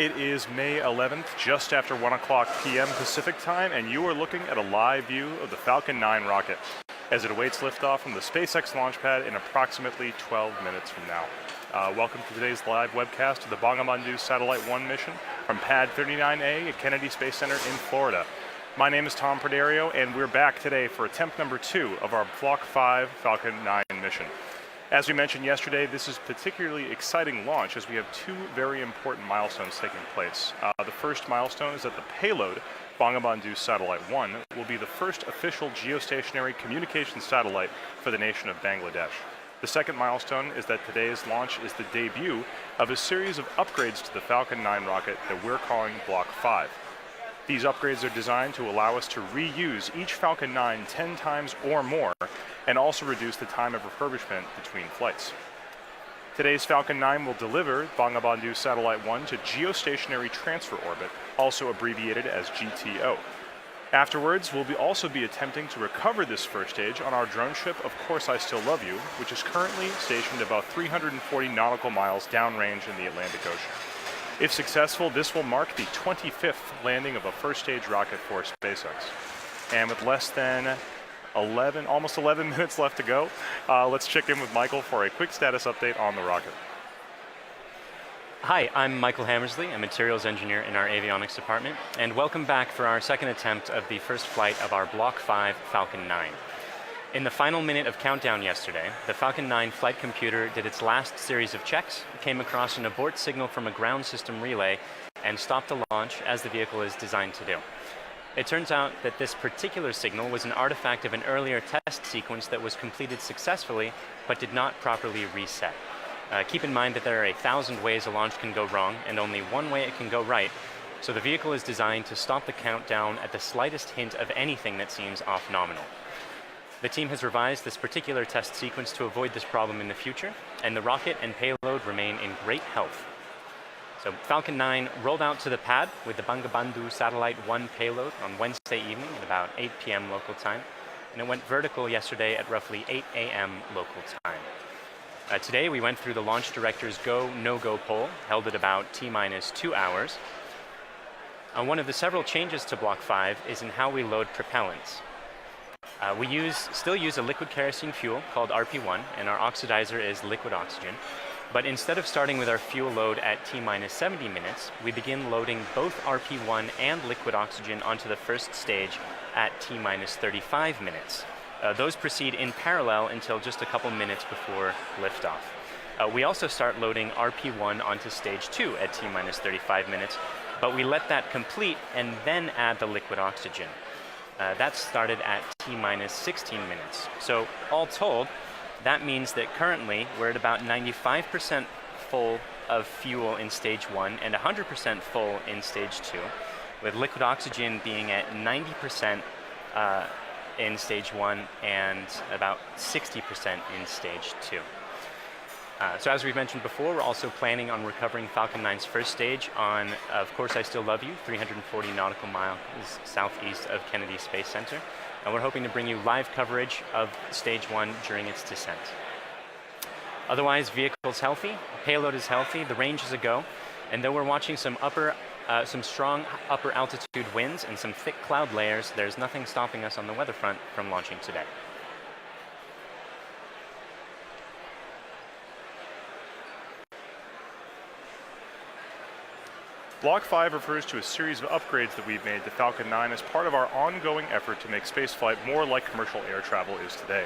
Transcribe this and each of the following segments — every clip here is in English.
It is May 11th, just after 1 o'clock p.m. Pacific time, and you are looking at a live view of the Falcon 9 rocket as it awaits liftoff from the SpaceX launch pad in approximately 12 minutes from now. Welcome to today's live webcast of the Bangabandhu Satellite-1 mission from Pad 39A at Kennedy Space Center in Florida. My name is Tom Perdario, and we're back today for attempt number 2 of our Block 5 Falcon 9 mission. As we mentioned yesterday, this is a particularly exciting launch as we have 2 very important milestones taking place. The first milestone is that the payload, Bangabandhu Satellite-1, will be the first official geostationary communications satellite for the nation of Bangladesh. The second milestone is that today's launch is the debut of a series of upgrades to the Falcon 9 rocket that we're calling Block 5. These upgrades are designed to allow us to reuse each Falcon 9 10 times or more, and also reduce the time of refurbishment between flights. Today's Falcon 9 will deliver Bangabandhu Satellite-1 to geostationary transfer orbit, also abbreviated as GTO. Afterwards, we'll also be attempting to recover this first stage on our drone ship, Of Course I Still Love You, which is currently stationed about 340 nautical miles downrange in the Atlantic Ocean. If successful, this will mark the 25th landing of a first stage rocket for SpaceX. And with less than almost 11 minutes left to go, let's check in with Michael for a quick status update on the rocket. Hi, I'm Michael Hammersley, a materials engineer in our avionics department, and welcome back for our second attempt of the first flight of our Block 5 Falcon 9. In the final minute of countdown yesterday, the Falcon 9 flight computer did its last series of checks, came across an abort signal from a ground system relay, and stopped the launch as the vehicle is designed to do. It turns out that this particular signal was an artifact of an earlier test sequence that was completed successfully, but did not properly reset. Keep in mind that there are 1,000 ways a launch can go wrong, and only one way it can go right, so the vehicle is designed to stop the countdown at the slightest hint of anything that seems off nominal. The team has revised this particular test sequence to avoid this problem in the future, and the rocket and payload remain in great health. So Falcon 9 rolled out to the pad with the Bangabandhu Satellite-1 payload on Wednesday evening at about 8 p.m. local time, and it went vertical yesterday at roughly 8 a.m. local time. Today we went through the launch director's go, no-go poll, held at about T-minus 2 hours. One of the several changes to Block 5 is in how we load propellants. We still use a liquid kerosene fuel called RP1, and our oxidizer is liquid oxygen. But instead of starting with our fuel load at T-minus 70 minutes, we begin loading both RP1 and liquid oxygen onto the first stage at T-minus 35 minutes. Those proceed in parallel until just a couple minutes before liftoff. We also start loading RP1 onto stage 2 at T-minus 35 minutes, but we let that complete and then add the liquid oxygen. That started at T-minus 16 minutes. So all told, that means that currently we're at about 95% full of fuel in stage 1 and 100% full in stage 2, with liquid oxygen being at 90% in stage 1 and about 60% in stage 2. So as we've mentioned before, we're also planning on recovering Falcon 9's first stage on Of Course I Still Love You, 340 nautical miles southeast of Kennedy Space Center. And we're hoping to bring you live coverage of stage 1 during its descent. Otherwise, vehicle's healthy, payload is healthy, the range is a go, and though we're watching some strong upper altitude winds and some thick cloud layers, there's nothing stopping us on the weather front from launching today. Block 5 refers to a series of upgrades that we've made to Falcon 9 as part of our ongoing effort to make spaceflight more like commercial air travel is today.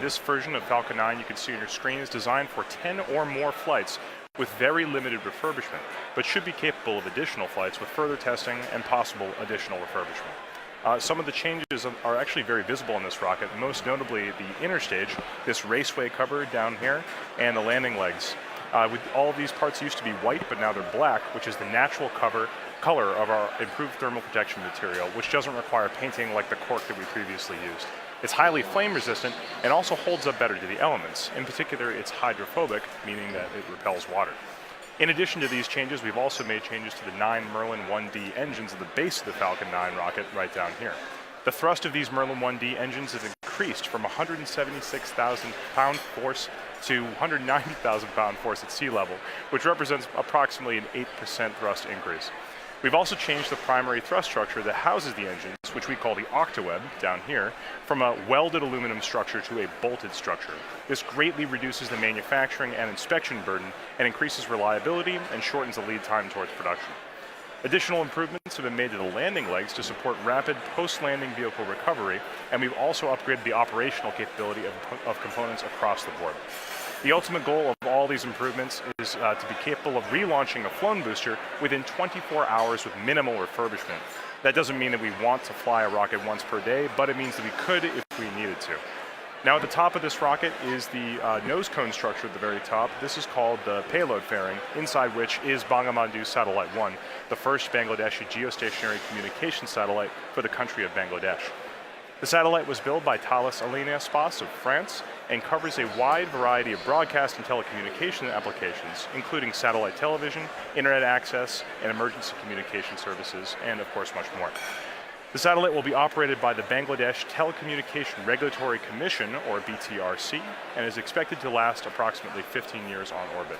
This version of Falcon 9 you can see on your screen is designed for 10 or more flights with very limited refurbishment, but should be capable of additional flights with further testing and possible additional refurbishment. Some of the changes are actually very visible in this rocket, most notably the inner stage, this raceway cover down here, and the landing legs. All of these parts used to be white, but now they're black, which is the natural color of our improved thermal protection material, which doesn't require painting like the cork that we previously used. It's highly flame resistant and also holds up better to the elements. In particular, it's hydrophobic, meaning that it repels water. In addition to these changes, we've also made changes to the 9 Merlin 1D engines at the base of the Falcon 9 rocket right down here. The thrust of these Merlin 1D engines is increased from 176,000 pound force to 190,000 pound force at sea level, which represents approximately an 8% thrust increase. We've also changed the primary thrust structure that houses the engines, which we call the octaweb down here, from a welded aluminum structure to a bolted structure. This greatly reduces the manufacturing and inspection burden and increases reliability and shortens the lead time towards production. Additional improvements have been made to the landing legs to support rapid post-landing vehicle recovery, and we've also upgraded the operational capability of components across the board. The ultimate goal of all these improvements is to be capable of relaunching a flown booster within 24 hours with minimal refurbishment. That doesn't mean that we want to fly a rocket once per day, but it means that we could if we needed to. Now at the top of this rocket is the nose cone structure at the very top. This is called the payload fairing, inside which is Bangabandhu Satellite-1, the first Bangladeshi geostationary communication satellite for the country of Bangladesh. The satellite was built by Thales Alenia Space of France and covers a wide variety of broadcast and telecommunication applications, including satellite television, internet access, and emergency communication services, and of course much more. The satellite will be operated by the Bangladesh Telecommunication Regulatory Commission, or BTRC, and is expected to last approximately 15 years on orbit.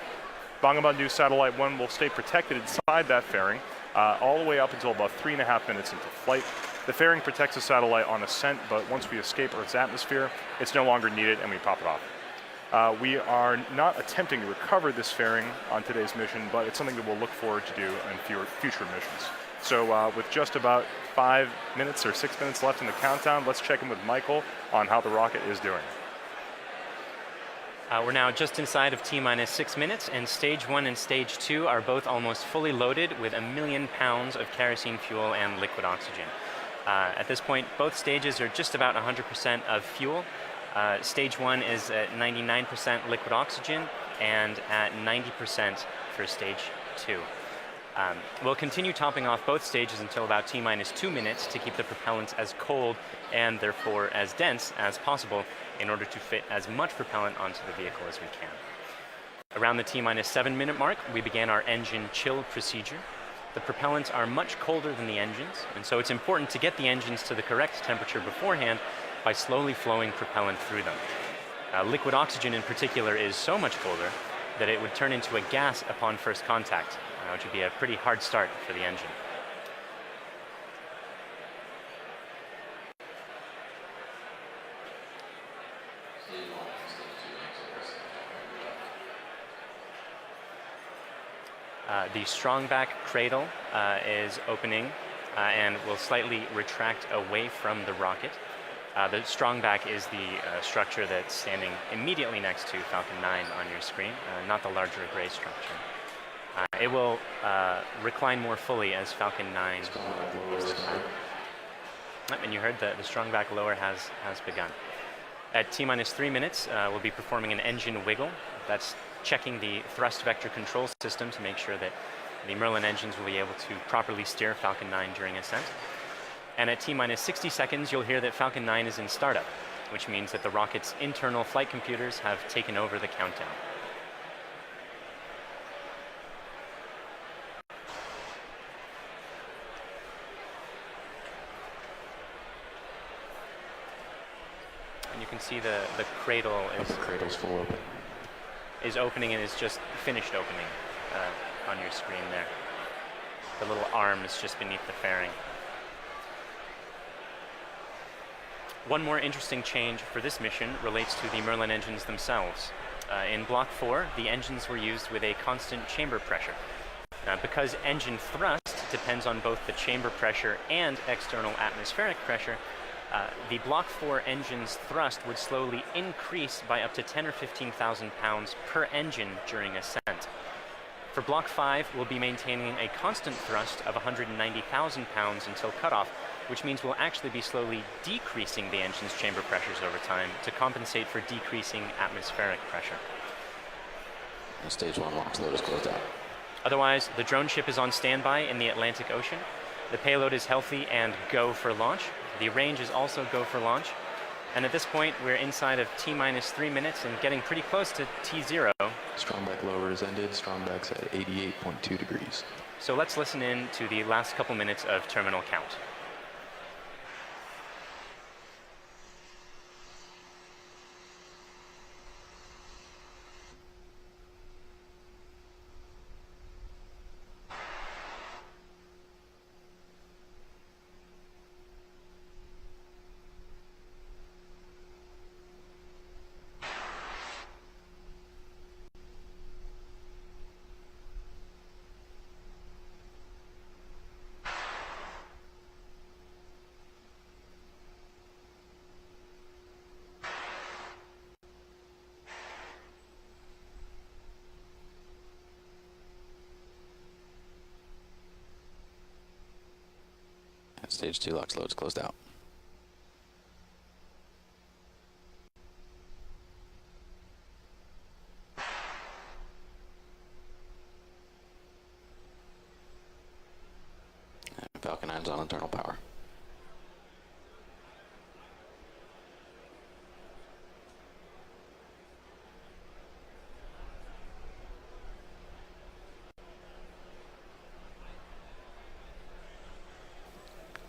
Bangabandhu Satellite-1 will stay protected inside that fairing all the way up until about 3.5 minutes into flight. The fairing protects the satellite on ascent, but once we escape Earth's atmosphere, it's no longer needed and we pop it off. We are not attempting to recover this fairing on today's mission, but it's something that we'll look forward to do in future missions. So with just about 5 minutes or 6 minutes left in the countdown, let's check in with Michael on how the rocket is doing. We're now just inside of T-minus 6 minutes, and stage 1 and stage 2 are both almost fully loaded with 1 million pounds of kerosene fuel and liquid oxygen. At this point, both stages are just about 100% of fuel. Stage 1 is at 99% liquid oxygen and at 90% for stage 2. We'll continue topping off both stages until about T-minus 2 minutes to keep the propellants as cold and therefore as dense as possible in order to fit as much propellant onto the vehicle as we can. Around the T-minus 7 minute mark, we began our engine chill procedure. The propellants are much colder than the engines, and so it's important to get the engines to the correct temperature beforehand by slowly flowing propellant through them. Liquid oxygen in particular is so much colder that it would turn into a gas upon first contact, which would be a pretty hard start for the engine. The strongback cradle is opening and will slightly retract away from the rocket. The strongback is the structure that's standing immediately next to Falcon 9 on your screen, not the larger gray structure. It will recline more fully as Falcon 9 is and you heard the strongback lower has begun. At T-minus 3 minutes, we'll be performing an engine wiggle. That's checking the thrust vector control system to make sure that the Merlin engines will be able to properly steer Falcon 9 during ascent. And at T-minus 60 seconds, you'll hear that Falcon 9 is in startup, which means that the rocket's internal flight computers have taken over the countdown. And you can see the cradle cradle's full open. Is opening and is just finished opening on your screen there. The little arm is just beneath the fairing. One more interesting change for this mission relates to the Merlin engines themselves. In Block 4, the engines were used with a constant chamber pressure. Because engine thrust depends on both the chamber pressure and external atmospheric pressure, the Block 4 engine's thrust would slowly increase by up to 10 or 15,000 pounds per engine during ascent. For Block 5, we'll be maintaining a constant thrust of 190,000 pounds until cutoff, which means we'll actually be slowly decreasing the engine's chamber pressures over time to compensate for decreasing atmospheric pressure. The stage 1 launch load is closed out. Otherwise, the drone ship is on standby in the Atlantic Ocean. The payload is healthy and go for launch. The range is also go for launch. And at this point, we're inside of T-minus 3 minutes and getting pretty close to T0. Strongback lower is ended. Strongback's at 88.2 degrees. So let's listen in to the last couple minutes of terminal count. Stage 2 LOX loads closed out. And Falcon 9's on internal power.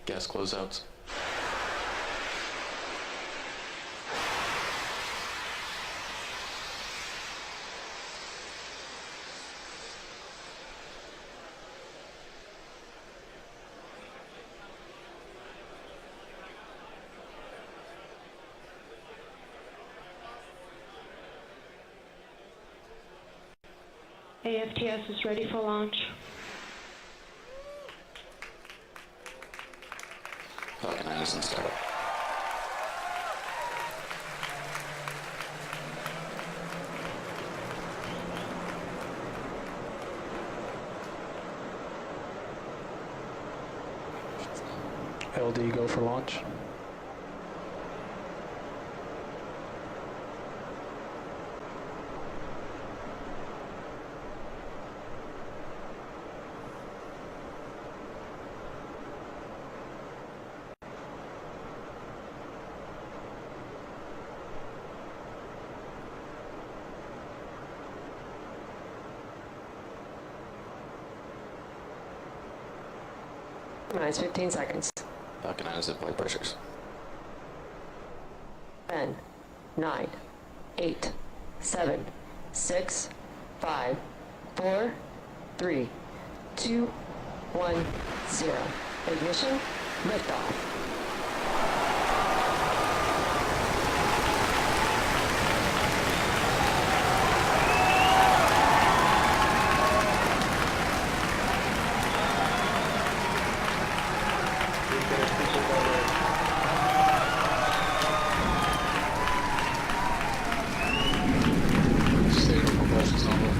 Gas closeouts. AFTS is ready for launch. Falcon 9 is in startup. LD go for launch. Minus 15 seconds. Falcon 9 is at flight pressures. 10, 9, 8, 7, 6, 5, 4, 3, 2, 1, 0. Ignition, liftoff. Stable propulsion's normal.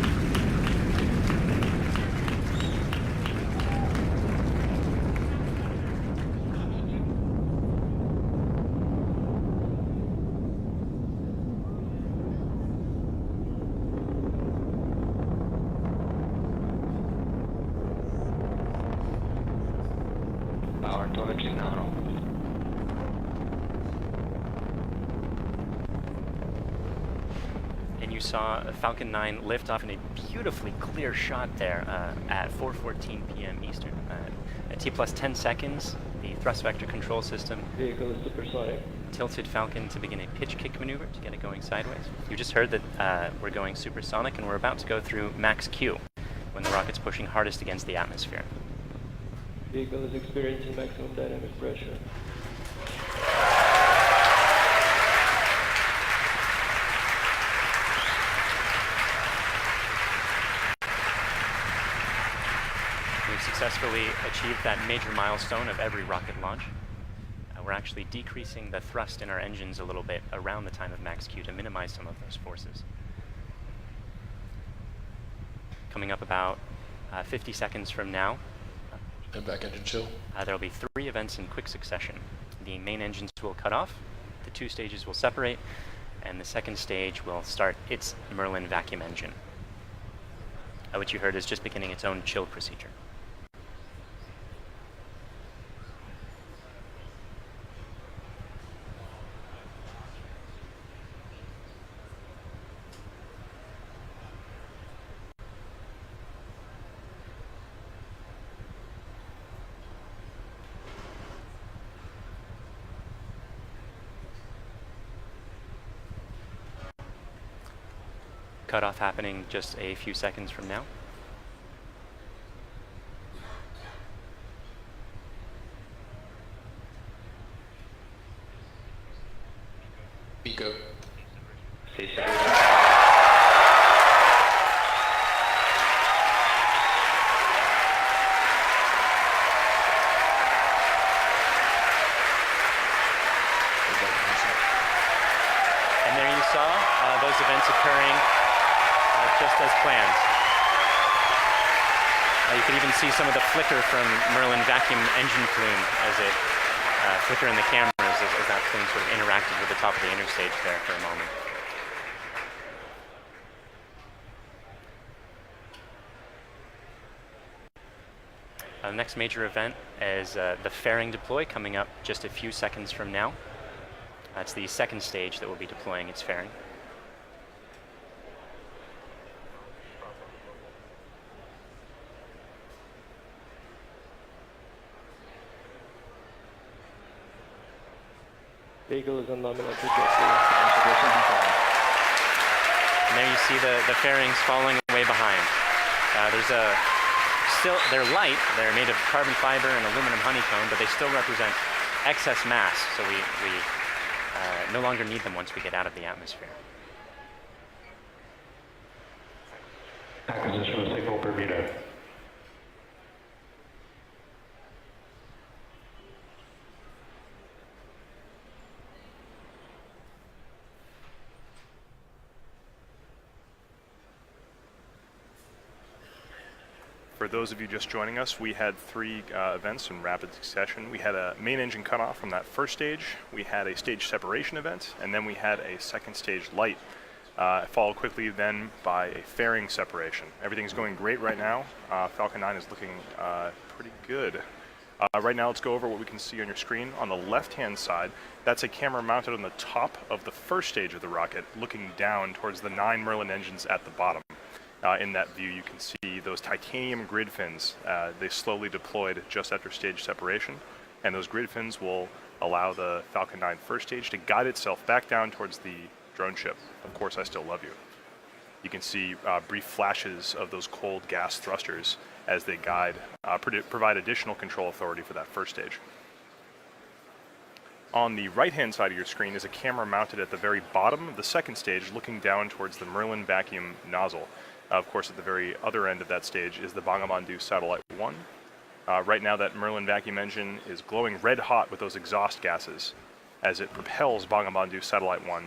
Power telemetry nominal. And you saw Falcon 9 lift off in a beautifully clear shot there at 4:14 p.m. Eastern. At T plus 10 seconds, the thrust vector control system Vehicle is supersonic. tilted Falcon to begin a pitch kick maneuver to get it going sideways. You just heard that we're going supersonic and we're about to go through max Q when the rocket's pushing hardest against the atmosphere. Vehicle is experiencing maximum dynamic pressure. We've successfully achieved that major milestone of every rocket launch. We're actually decreasing the thrust in our engines a little bit around the time of max Q to minimize some of those forces. Coming up about 50 seconds from now, And back engine chill. there will be 3 events in quick succession. The main engines will cut off, the 2 stages will separate, and the second stage will start its Merlin vacuum engine, which you heard is just beginning its own chill procedure. Cutoff happening just a few seconds from now. Pico. Station. And there you saw those events occurring just as planned. You can even see some of the flicker from Merlin vacuum engine plume as it flicker in the cameras as that plume sort of interacted with the top of the interstage there for a moment. The next major event is the fairing deploy coming up just a few seconds from now. That's the second stage that will be deploying its fairing. Vehicle is on nominal trajectory. And there you see the fairings falling way behind. They're light, they're made of carbon fiber and aluminum honeycomb, but they still represent excess mass, so we no longer need them once we get out of the atmosphere. Acquisition of signal Bermuda. For those of you just joining us, we had three events in rapid succession. We had a main engine cutoff from that first stage, we had a stage separation event, and then we had a second stage light, followed quickly then by a fairing separation. Everything's going great right now. Falcon 9 is looking pretty good. Right now, let's go over what we can see on your screen. On the left-hand side, that's a camera mounted on the top of the first stage of the rocket, looking down towards the 9 Merlin engines at the bottom. In that view, you can see those titanium grid fins. They slowly deployed just after stage separation, and those grid fins will allow the Falcon 9 first stage to guide itself back down towards the drone ship. Of course, I still love you. You can see brief flashes of those cold gas thrusters as they guide, provide additional control authority for that first stage. On the right-hand side of your screen is a camera mounted at the very bottom of the second stage, looking down towards the Merlin vacuum nozzle. Of course, at the very other end of that stage is the Bangabandhu Satellite-1. Right now, that Merlin vacuum engine is glowing red hot with those exhaust gases as it propels Bangabandhu Satellite-1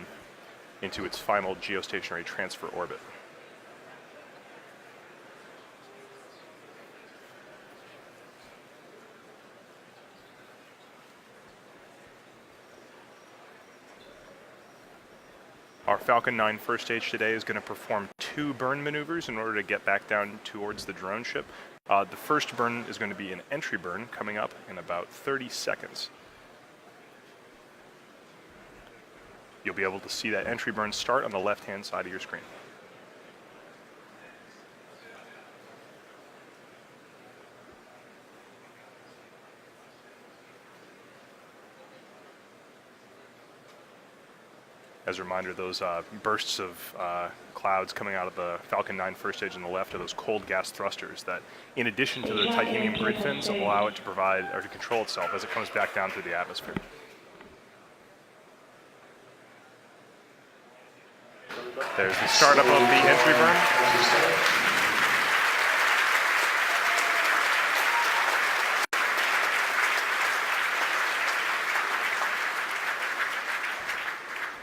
into its final geostationary transfer orbit. Our Falcon 9 first stage today is going to perform 2 burn maneuvers in order to get back down towards the drone ship. The first burn is going to be an entry burn coming up in about 30 seconds. You'll be able to see that entry burn start on the left-hand side of your screen. As a reminder, those bursts of clouds coming out of the Falcon 9 first stage on the left are those cold gas thrusters that, in addition to the titanium grid fins, allow it to provide or to control itself as it comes back down through the atmosphere. There's the startup of the entry burn.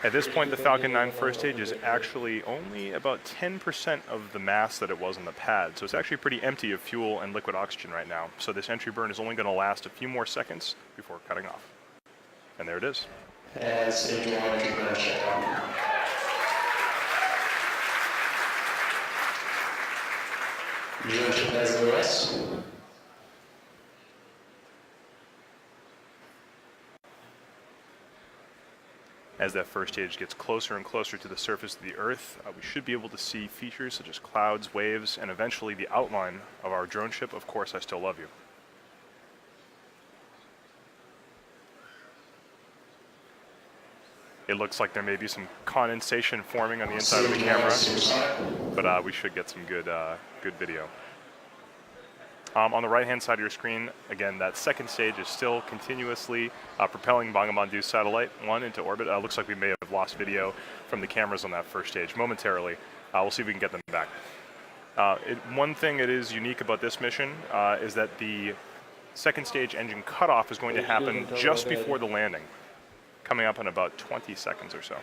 At this point, the Falcon 9 first stage is actually only about 10% of the mass that it was on the pad, so it's actually pretty empty of fuel and liquid oxygen right now. So this entry burn is only going to last a few more seconds before cutting off. And there it is. And stage 1 entry burn shutdown. Drone ship has OS. As that first stage gets closer and closer to the surface of the Earth, we should be able to see features such as clouds, waves, and eventually the outline of our drone ship. Of course, I still love you. It looks like there may be some condensation forming on the inside of the camera, but we should get some good video. On the right-hand side of your screen, again, that second stage is still continuously propelling Bangabandhu Satellite-1 into orbit. Looks like we may have lost video from the cameras on that first stage momentarily. We'll see if we can get them back. One thing that is unique about this mission is that the second stage engine cutoff is going to happen just before the landing, coming up in about 20 seconds or so.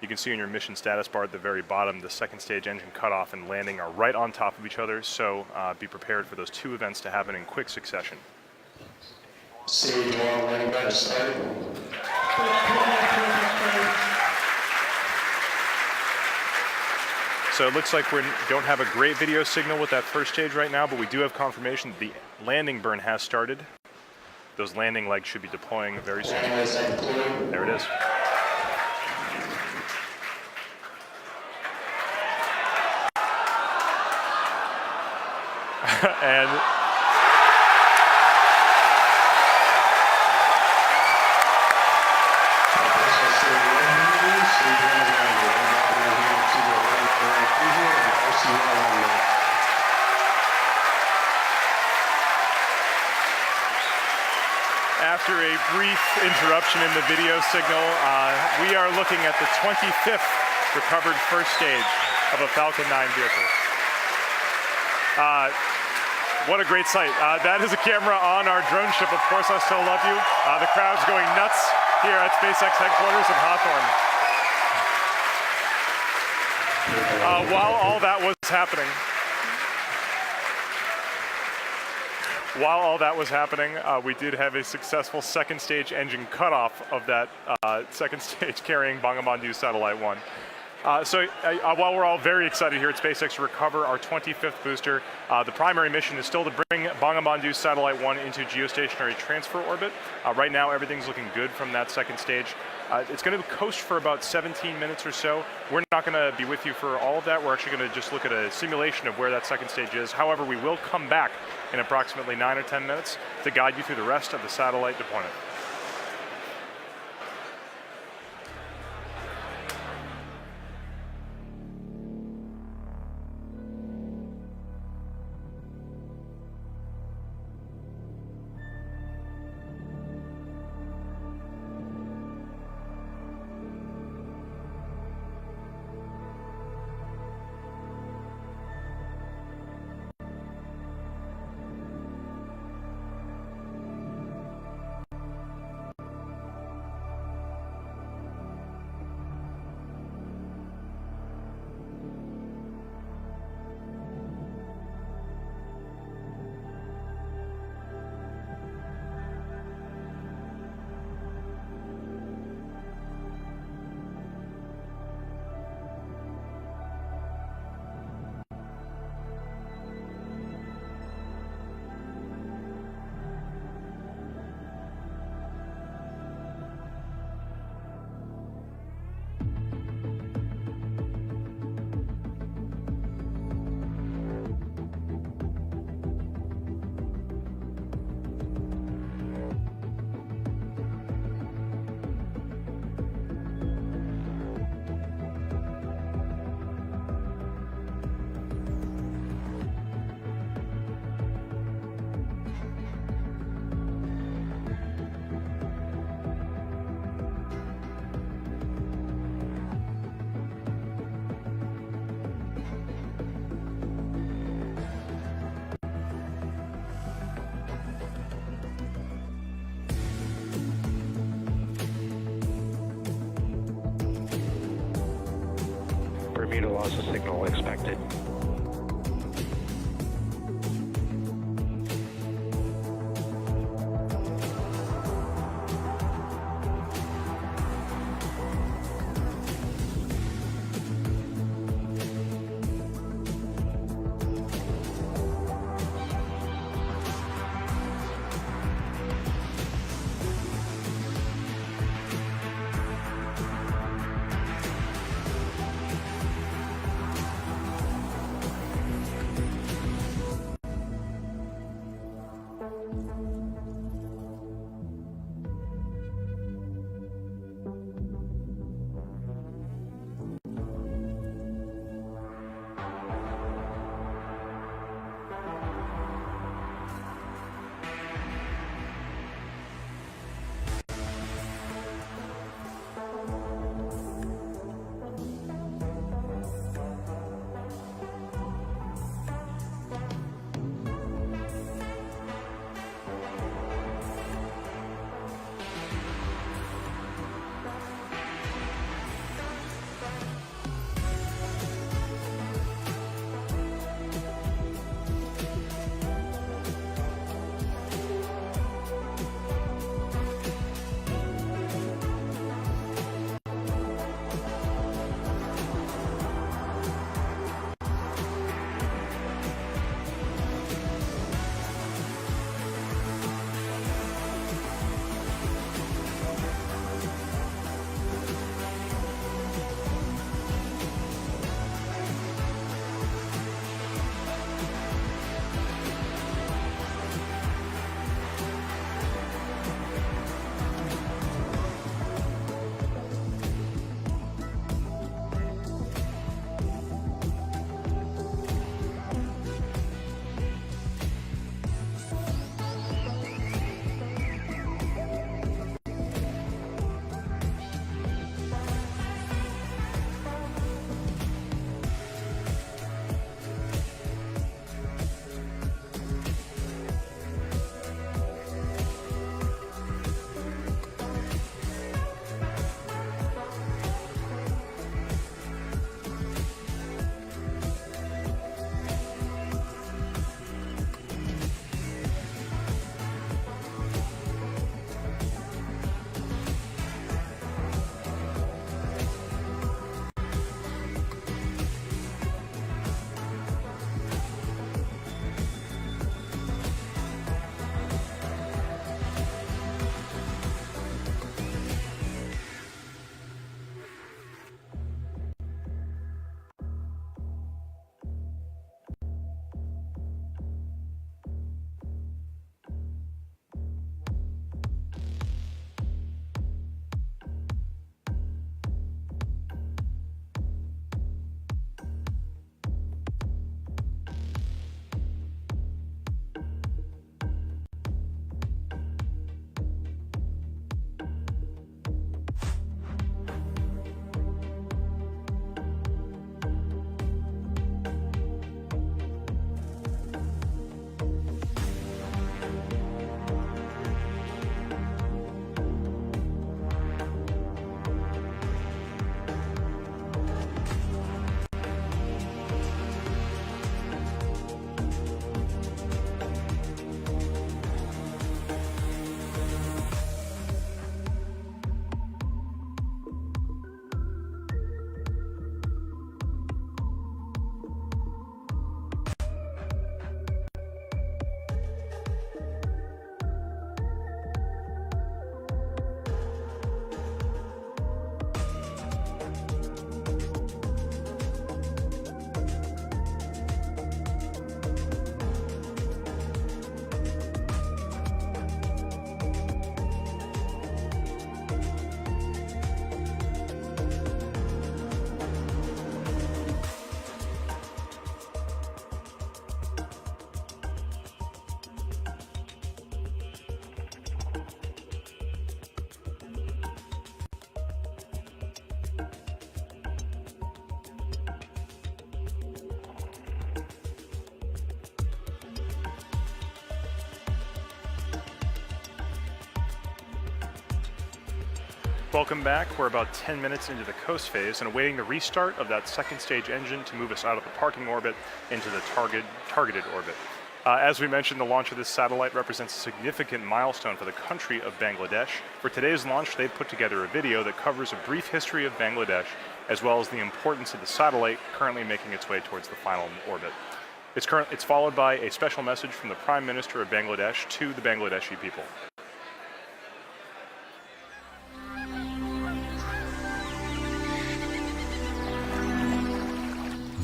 You can see in your mission status bar at the very bottom, the second stage engine cutoff and landing are right on top of each other, so be prepared for those two events to happen in quick succession. Stage 1 landing badge started. So it looks like we don't have a great video signal with that first stage right now, but we do have confirmation that the landing burn has started. Those landing legs should be deploying very soon. There it is. And after a brief interruption in the video signal, we are looking at the 25th recovered first stage of a Falcon 9 vehicle. What a great sight. That is a camera on our drone ship, Of Course I Still Love You. The crowd's going nuts here at SpaceX headquarters in Hawthorne. While all that was happening, we did have a successful second stage engine cutoff of that second stage carrying Bangabandhu Satellite-1. While we're all very excited here at SpaceX to recover our 25th booster, the primary mission is still to bring Bangabandhu Satellite-1 into geostationary transfer orbit. Right now, everything's looking good from that second stage. It's going to coast for about 17 minutes or so. We're not going to be with you for all of that. We're actually going to just look at a simulation of where that second stage is. However, we will come back in approximately 9 or 10 minutes to guide you through the rest of the satellite deployment. Bermuda loss of signal expected. welcome back. We're about 10 minutes into the coast phase and awaiting the restart of that second stage engine to move us out of the parking orbit into the targeted orbit. As we mentioned, the launch of this satellite represents a significant milestone for the country of Bangladesh. For today's launch, they've put together a video that covers a brief history of Bangladesh, as well as the importance of the satellite currently making its way towards the final orbit. It's followed by a special message from the Prime Minister of Bangladesh to the Bangladeshi people.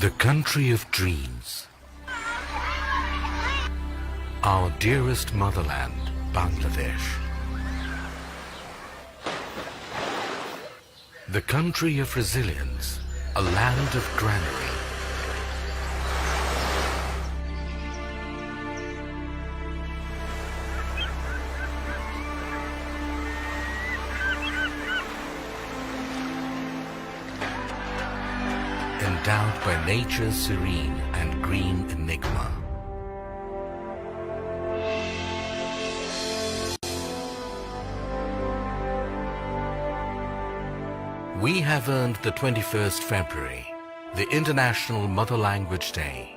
The country of dreams. Our dearest motherland, Bangladesh. The country of resilience, a land of granary. Endowed by nature's serene and green enigma. We have earned the 21st February, the International Mother Language Day.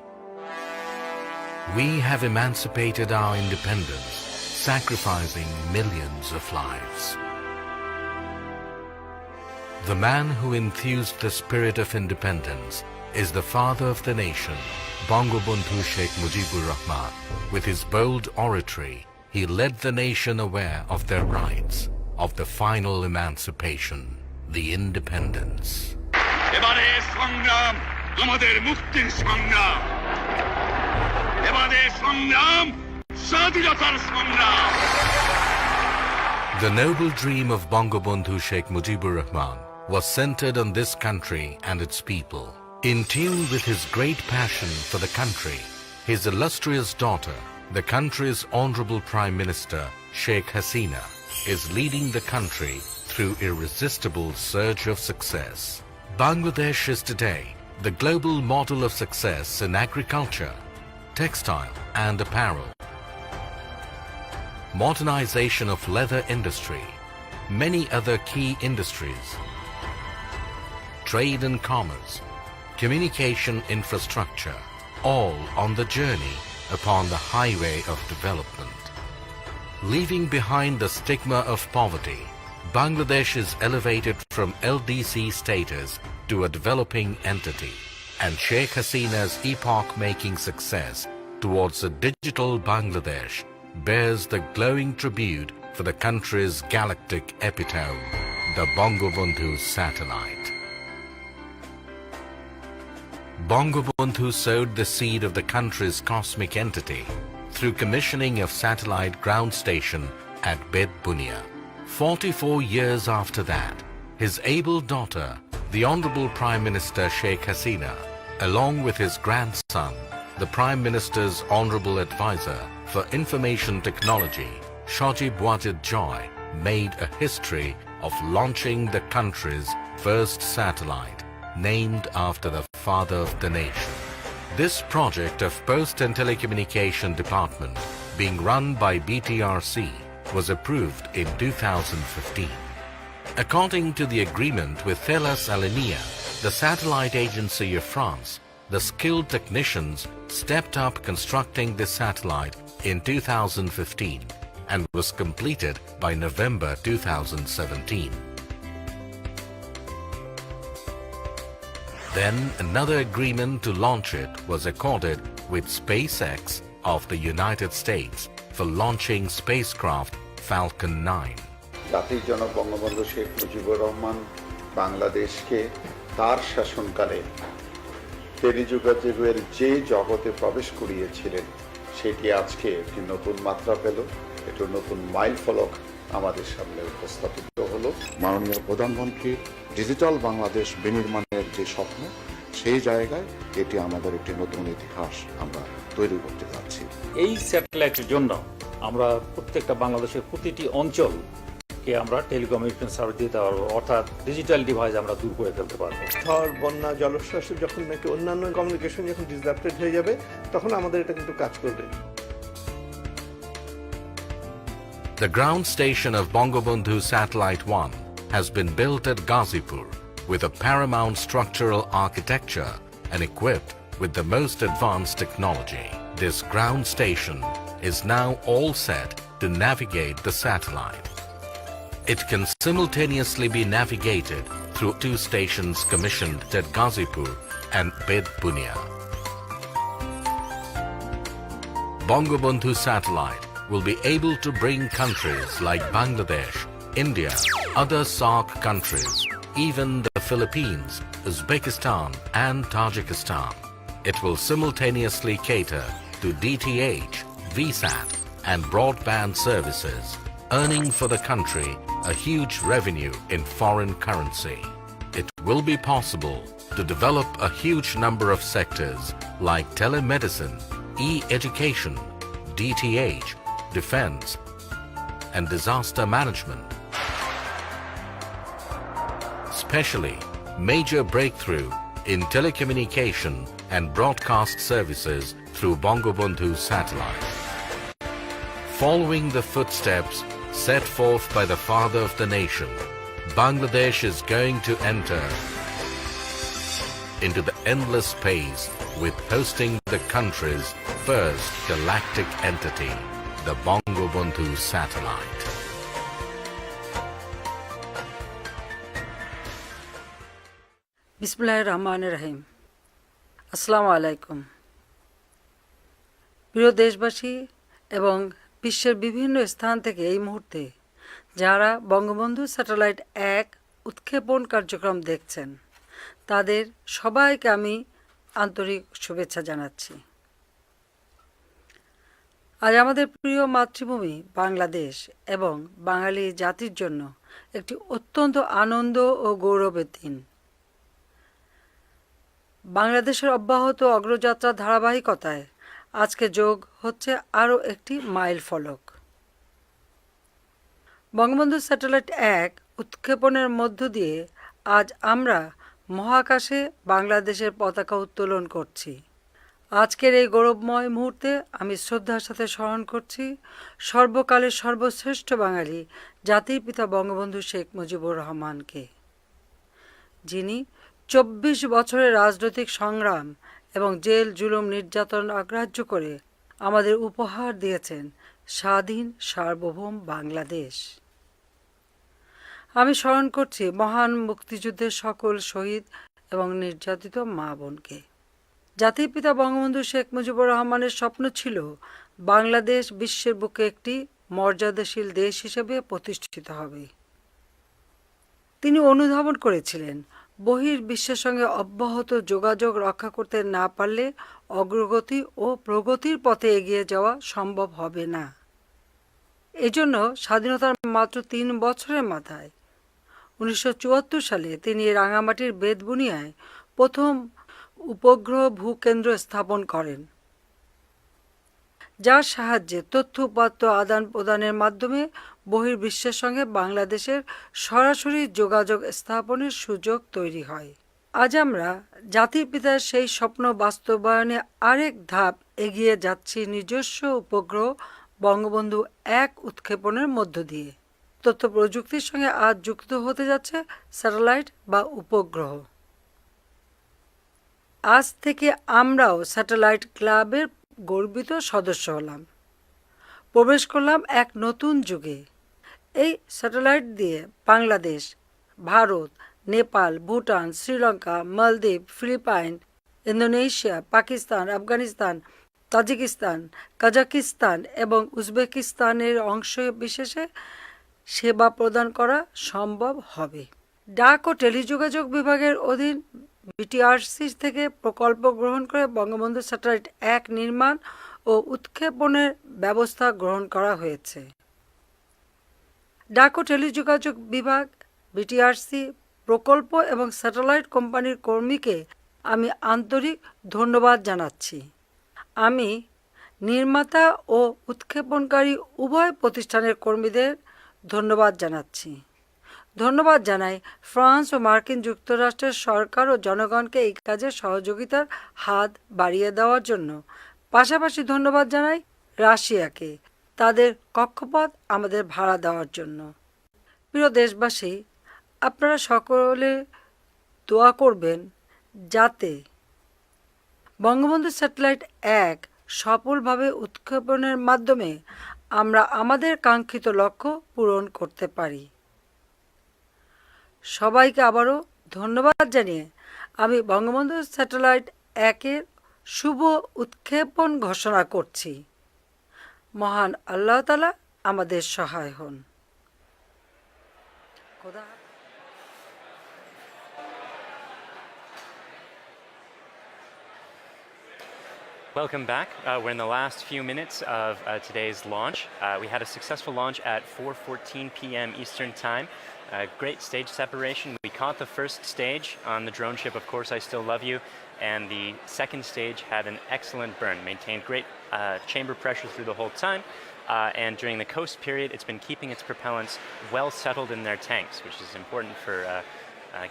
We have emancipated our independence, sacrificing millions of lives. The man who enthused the spirit of independence is the father of the nation, Bangabandhu Sheikh Mujibur Rahman. With his bold oratory, he led the nation aware of their rights, of the final emancipation. The independence. এবারে সংগ্রাম আমাদের মুক্তির সংগ্রাম এবারে সংগ্রাম স্বাধীনতার সংগ্রাম The noble dream of Bangabandhu Sheikh Mujibur Rahman was centered on this country and its people. In tune with his great passion for the country, his illustrious daughter, the country's honorable Prime Minister Sheikh Hasina, is leading the country through irresistible surge of success. Bangladesh is today the global model of success in agriculture, textile and apparel, modernization of leather industry, many other key industries, trade and commerce, communication infrastructure, all on the journey upon the highway of development. Leaving behind the stigma of poverty, Bangladesh is elevated from LDC status to a developing entity, and Sheikh Hasina's epoch-making success towards a digital Bangladesh bears the glowing tribute for the country's galactic epitome, the Bangabandhu Satellite. Bangabandhu sowed the seed of the country's cosmic entity through commissioning of satellite ground station at Bed Bunia. 44 years after that, his able daughter, the Honorable Prime Minister Sheikh Hasina, along with his grandson, the Prime Minister's Honorable Advisor for Information Technology, Shajib Joy, made a history of launching the country's first satellite, named after the father of the nation. This project of Post and Telecommunication Department, being run by BTRC, was approved in 2015. According to the agreement with Thales Alenia, the satellite agency of France, the skilled technicians stepped up constructing this satellite in 2015 and was completed by November 2017. Then another agreement to launch it was accorded with SpaceX of the United States for launching spacecraft Falcon 9. জাতির জনক বঙ্গবন্ধু শেখ মুজিবুর রহমান বাংলাদেশকে তার শাসনকালে টেলিযোগাযোগের যে জগতে প্রবেশ করিয়েছিলেন সেটি আজকে একটি নতুন মাত্রা পেল, একটি নতুন মাইলফলক আমাদের সামনে উপস্থাপিত হলো। মাননীয় প্রধানমন্ত্রী ডিজিটাল বাংলাদেশ বিনির্মাণের যে স্বপ্ন, সেই জায়গায় এটি আমাদের একটি নতুন ইতিহাস আমরা তৈরি করতে যাচ্ছি। এই স্যাটেলাইটের জন্য আমরা প্রত্যেকটা বাংলাদেশের প্রতিটি অঞ্চলকে আমরা টেলিকমিউনিকেশন সার্ভিস দিতে পারবো, অর্থাৎ ডিজিটাল ডিভাইস আমরা দূর করে ফেলতে পারবো। ঝড়, বন্যা, জলোচ্ছ্বাস যখন নাকি অন্যান্য কমিউনিকেশন যখন ডিসরাপ্টেড হয়ে যাবে, তখন আমাদের এটা কিন্তু কাজ করবে। The ground station of Bangabandhu Satellite-1 has been built at Ghazipur with a paramount structural architecture and equipped with the most advanced technology. This ground station is now all set to navigate the satellite. It can simultaneously be navigated through 2 stations commissioned at Ghazipur and Bed Bunia. Bangabandhu Satellite will be able to bring countries like Bangladesh, India, other SAARC countries, even the Philippines, Uzbekistan and Tajikistan. It will simultaneously cater to DTH, VSAT and broadband services, earning for the country a huge revenue in foreign currency. It will be possible to develop a huge number of sectors like telemedicine, e-education, DTH, defense, and disaster management. Especially major breakthrough in telecommunication and broadcast services through Bangabandhu Satellite. Following the footsteps set forth by the father of the nation, Bangladesh is going to enter into the endless space with hosting the country's first galactic entity, the Bangabandhu Satellite. বিসমিল্লাহির রহমানির রহিম। আসসালামু আলাইকুম। প্রিয় দেশবাসী এবং বিশ্বের বিভিন্ন স্থান থেকে এই মুহূর্তে যারা বঙ্গবন্ধু স্যাটেলাইট 1 উৎক্ষেপণ কার্যক্রম দেখছেন তাদের সবাইকে আমি আন্তরিক শুভেচ্ছা জানাচ্ছি। আজ আমাদের প্রিয় মাতৃভূমি বাংলাদেশ এবং বাঙালি জাতির জন্য একটি অত্যন্ত আনন্দ ও গৌরবের দিন। বাংলাদেশের অব্যাহত অগ্রযাত্রার ধারাবাহিকতায় আজকে যোগ হচ্ছে আরও একটি মাইল ফলক। বঙ্গবন্ধু স্যাটেলাইট 1 উৎক্ষেপণের মধ্য দিয়ে আজ আমরা মহাকাশে বাংলাদেশের পতাকা উত্তোলন করছি। আজকের এই গৌরবময় মুহূর্তে আমি শ্রদ্ধার সাথে স্মরণ করছি সর্বকালের সর্বশ্রেষ্ঠ বাঙালি জাতির পিতা বঙ্গবন্ধু শেখ মুজিবুর রহমানকে, যিনি 24 বছরের রাজনৈতিক সংগ্রাম এবং জেল জুলুম নির্যাতন অগ্রাহ্য করে আমাদের উপহার দিয়েছেন স্বাধীন সার্বভৌম বাংলাদেশ। আমি স্মরণ করছি মহান মুক্তিযুদ্ধের সকল শহীদ এবং নির্যাতিত মা বোনকে। জাতির পিতা বঙ্গবন্ধু শেখ মুজিবুর রহমানের স্বপ্ন ছিল বাংলাদেশ বিশ্বের বুকে একটি মর্যাদাশীল দেশ হিসেবে প্রতিষ্ঠিত হবে। তিনি অনুধাবন করেছিলেন বহির্বিশ্বের সঙ্গে অব্যাহত যোগাযোগ রক্ষা করতে না পারলে অগ্রগতি ও প্রগতির পথে এগিয়ে যাওয়া সম্ভব হবে না। এজন্য স্বাধীনতার মাত্র 3 বছরের মাথায় 1974 সালে তিনি রাঙামাটির বেতবুনিয়ায় প্রথম উপগ্রহ ভূকেন্দ্র স্থাপন করেন, যার সাহায্যে তথ্য উপাত্ত আদান প্রদানের মাধ্যমে বহির্বিশ্বের সঙ্গে বাংলাদেশের সরাসরি যোগাযোগ স্থাপনের সুযোগ তৈরি হয়। আজ আমরা জাতির পিতার সেই স্বপ্ন বাস্তবায়নে আরেক ধাপ এগিয়ে যাচ্ছি নিজস্ব উপগ্রহ বঙ্গবন্ধু 1 উৎক্ষেপণের মধ্য দিয়ে। তথ্য প্রযুক্তির সঙ্গে আজ যুক্ত হতে যাচ্ছে স্যাটেলাইট বা উপগ্রহ। আজ থেকে আমরাও স্যাটেলাইট ক্লাবের গর্বিত সদস্য হলাম, প্রবেশ করলাম এক নতুন যুগে। এই স্যাটেলাইট দিয়ে Bangladesh, Bharat, Nepal, Bhutan, Sri Lanka, Maldives, Philippines, Indonesia, Pakistan, Afghanistan, Tajikistan, Kazakhstan এবং উজবেকিস্তানের অংশ বিশেষে সেবা প্রদান করা সম্ভব হবে। ডাক ও টেলিযোগাযোগ বিভাগের অধীন বিটিআরসি থেকে প্রকল্প গ্রহণ করে বঙ্গবন্ধু স্যাটেলাইট 1 নির্মাণ ও উৎক্ষেপণের ব্যবস্থা গ্রহণ করা হয়েছে। ডাক ও টেলিযোগাযোগ বিভাগ, বিটিআরসি, প্রকল্প এবং স্যাটেলাইট কোম্পানির কর্মীকে আমি আন্তরিক ধন্যবাদ জানাচ্ছি। আমি নির্মাতা ও উৎক্ষেপণকারী উভয় প্রতিষ্ঠানের কর্মীদের ধন্যবাদ জানাচ্ছি। ধন্যবাদ জানাই ফ্রান্স ও মার্কিন যুক্তরাষ্ট্রের সরকার ও জনগণকে এই কাজে সহযোগিতার হাত বাড়িয়ে দেওয়ার জন্য। পাশাপাশি ধন্যবাদ জানাই রাশিয়াকে তাদের কক্ষপথ আমাদের ভাড়া দেওয়ার জন্য। প্রিয় দেশবাসী, আপনারা সকলে দোয়া করবেন যাতে বঙ্গবন্ধু স্যাটেলাইট 1 সফলভাবে উৎক্ষেপণের মাধ্যমে আমরা আমাদের কাঙ্ক্ষিত লক্ষ্য পূরণ করতে পারি। সবাইকে আবারও ধন্যবাদ জানিয়ে আমি বঙ্গবন্ধু স্যাটেলাইট 1-এর শুভ উৎক্ষেপণ ঘোষণা করছি। মহান আল্লাহ তাআলা আমাদের সহায় হন। খোদা Welcome back. We're in the last few minutes of today's launch. We had a successful launch at 4:14 p.m. Eastern Time. Great stage separation. We caught the first stage on the drone ship, Of Course I Still Love You, and the second stage had an excellent burn, maintained great chamber pressure through the whole time, and during the coast period it's been keeping its propellants well settled in their tanks, which is important for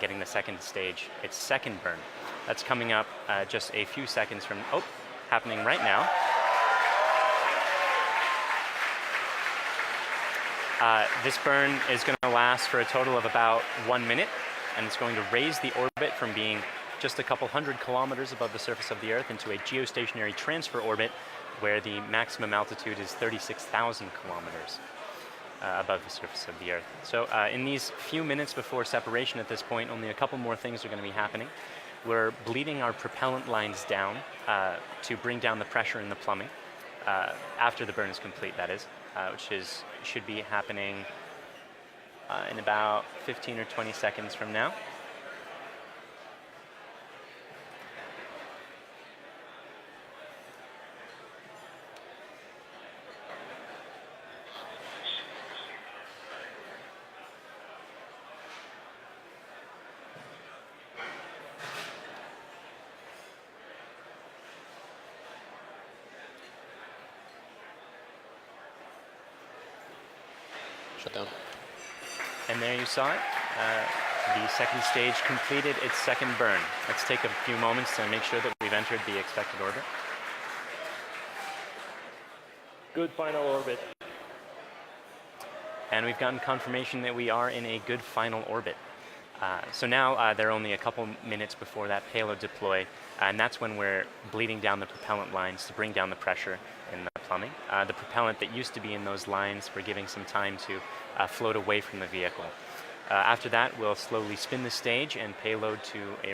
getting the second stage, its second burn. That's coming up just a few seconds from, happening right now. This burn is going to last for a total of about 1 minute, and it's going to raise the orbit from being just a couple hundred kilometers above the surface of the Earth into a geostationary transfer orbit where the maximum altitude is 36,000 kilometers above the surface of the Earth. So in these few minutes before separation at this point, only a couple more things are going to be happening. We're bleeding our propellant lines down to bring down the pressure in the plumbing after the burn is complete, that is, which should be happening in about 15 or 20 seconds from now. Shut down. And there you saw it. The second stage completed its second burn. Let's take a few moments to make sure that we've entered the expected orbit. Good final orbit. And we've gotten confirmation that we are in a good final orbit. So now there are only a couple minutes before that payload deploy, and that's when we're bleeding down the propellant lines to bring down the pressure in the plumbing. The propellant that used to be in those lines, we're giving some time to float away from the vehicle. After that, we'll slowly spin the stage and payload to a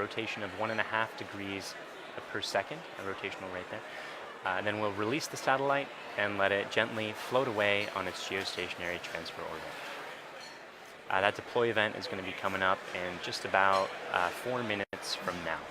rotation of 1.5 degrees per second, a rotational rate there. Then we'll release the satellite and let it gently float away on its geostationary transfer orbit. That deploy event is going to be coming up in just about 4 minutes from now.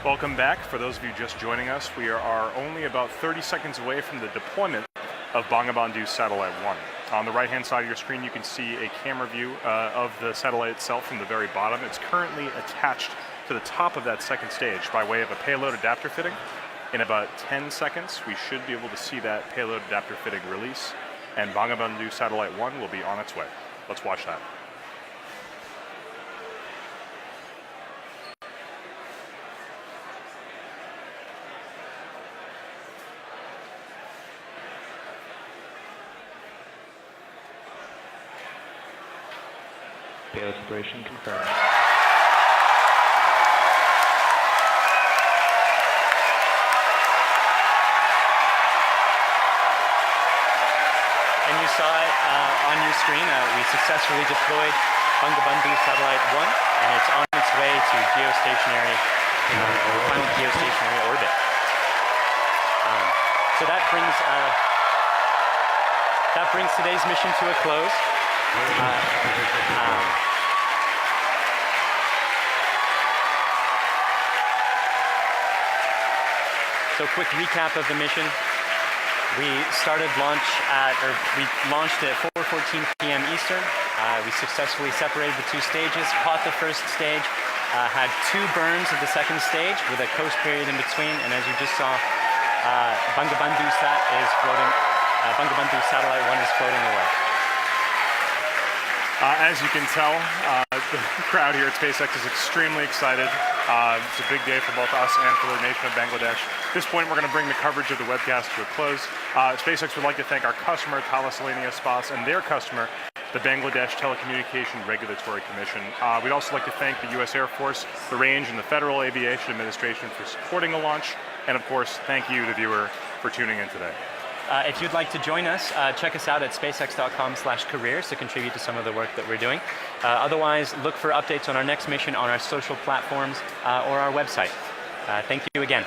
Welcome back. For those of you just joining us, we are only about 30 seconds away from the deployment of Bangabandhu Satellite-1. On the right-hand side of your screen, you can see a camera view of the satellite itself from the very bottom. It's currently attached to the top of that second stage by way of a payload adapter fitting. In about 10 seconds, we should be able to see that payload adapter fitting release, and Bangabandhu Satellite-1 will be on its way. Let's watch that. Payload separation confirmed. And you saw it on your screen. We successfully deployed Bangabandhu Satellite-1, and it's on its way to geostationary, final geostationary orbit. So that brings today's mission to a close. So quick recap of the mission. We launched at 4:14 p.m. Eastern. We successfully separated the two stages, caught the first stage, had 2 burns of the second stage with a coast period in between, and as you just saw, Bangabandhu Satellite-1 is floating away. As you can tell, the crowd here at SpaceX is extremely excited. It's a big day for both us and for the nation of Bangladesh. At this point, we're going to bring the coverage of the webcast to a close. SpaceX would like to thank our customer, Thalassania Spas, and their customer, the Bangladesh Telecommunication Regulatory Commission. We'd also like to thank the U.S. Air Force, the Range, and the Federal Aviation Administration for supporting the launch. And of course, thank you, the viewer, for tuning in today. If you'd like to join us, check us out at spacex.com/careers to contribute to some of the work that we're doing. Otherwise, look for updates on our next mission on our social platforms or our website. Thank you again.